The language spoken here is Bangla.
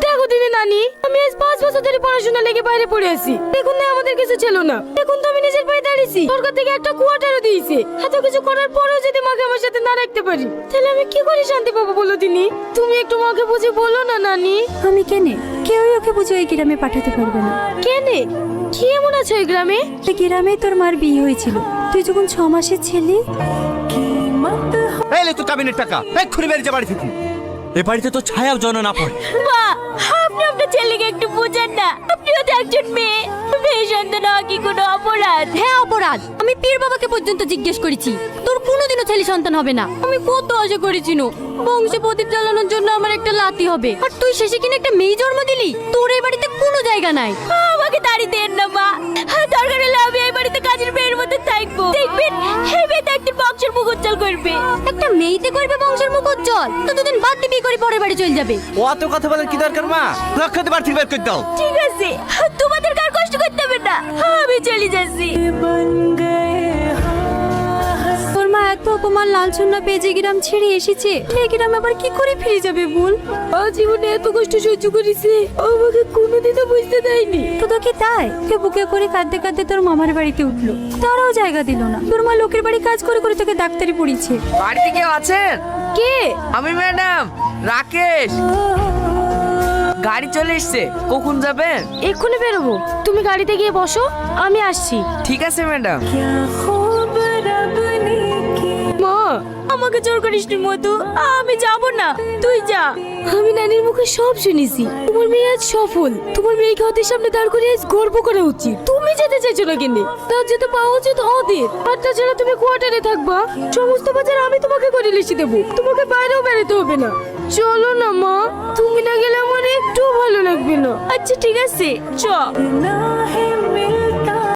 দেখো দিদি নানি, আমি আজ 5 বছর ধরে পড়াশোনা লেগে বাইরে পড়ে আছি। দেখুন না আমাদের কিছু ছিল না, এখন তো আমি নিজের পায়ে দাঁড়িয়েছি। সরকার থেকে একটা কোয়ার্টারও দিয়েছে। এত কিছু করার পরেও যদি মাকে আমার সাথে না রাখতে পারি, তাহলে আমি কি করে শান্তি পাবো বলো দিনি? তুমি একটু মাকে বুঝে বলো না নানি। আমি কেনে? কেউই ওকে বুঝে ওই গ্রামে পাঠাতে পারবে না। কেনে? কি এমন আছে ওই গ্রামে? ওই গ্রামে তোর মার বিয়ে হয়েছিল, তুই যখন 6 মাসের ছিলি। এই লে তোর কাবিনের টাকা, এক্ষুনি বেরিয়ে যা বাড়ি থেকে। এ বাড়িতে তো ছায়াও যেন না পড়ে। মা, আপনি আপনার ছেলেকে একটু বোঝান না। আপনিও তো একজন মেয়ে। মেয়ে সন্তান হওয়া কি কোনো অপরাধ? হ্যাঁ অপরাধ। আমি পীর বাবাকে পর্যন্ত জিজ্ঞেস করেছি, তোর কোনোদিনও ছেলে সন্তান হবে না। আমি কত আশা করেছিল বংশে প্রদীপ জ্বালানোর জন্য আমার একটা লাতি হবে, আর তুই শেষে কিনা একটা মেয়ে জন্ম দিলি। তোর এই বাড়িতে কোনো জায়গা নাই। আমাকে দাঁড়িয়ে দেন না মা। দরকার হলে আমি এই বাড়িতে কাজের মেয়ের মধ্যে থাকবো। দেখবেন এই মেয়েটা একদিন বংশের মুখ উজ্জ্বল করবে। একটা মেয়েতে করবে বংশের মুখ উজ্জ্বল, তো দুদিন বাদ দিবি করে পরের বাড়ি চলে যাবে। অত কথা বলার কি দরকার মা? লক্ষ্যতে বাড়ি থেকে বের করে দাও। ঠিক আছে, তোমাদের কার কষ্ট করতে হবে না, আমি চলে যাচ্ছি। তোর মা এত অপমান লাঞ্ছনা পেয়ে যে গ্রাম ছেড়ে এসেছে, এই গ্রামে আবার কি করে ফিরে যাবে বল? জীবনে এত কষ্ট সহ্য করেছে, আমাকে কোনোদিনও বুঝতে দেয়নি। তো কি তাই কে বুকে করে কাঁদতে কাঁদতে তোর মামার বাড়িতে উঠলো, তারাও জায়গা দিল না। তোর মা লোকের বাড়ি কাজ করে করে তোকে ডাক্তারি পড়িয়েছে। বাড়িতে কেউ আছেন? কে? আমি ম্যাডাম রাকেশ। গাড়ি চলে এসছে, কখন যাবেন? এক্ষুনি বেরোবো, তুমি গাড়িতে গিয়ে বসো, আমি আসছি। ঠিক আছে ম্যাডাম। মা, আমাকে জোর করিস নি মধু, আমি যাব না, তুই যা। আমি নানির মুখে সব শুনেছি। তোমার মেয়ে আজ সফল, তোমার মেয়েকে ওদের সামনে দাঁড় করে আজ গর্ব করা উচিত। তুমি যেতে চাইছো না কেন? তার যেতে পাওয়া উচিত ওদের। আর তাছাড়া তুমি কোয়ার্টারে থাকবা, সমস্ত বাজার আমি তোমাকে করে লিখে দেবো। তোমাকে বাইরেও বেরোতে হবে না। চলো না মা, তুমি না গেলে আমার একটু ভালো লাগবে না। আচ্ছা ঠিক আছে, চ।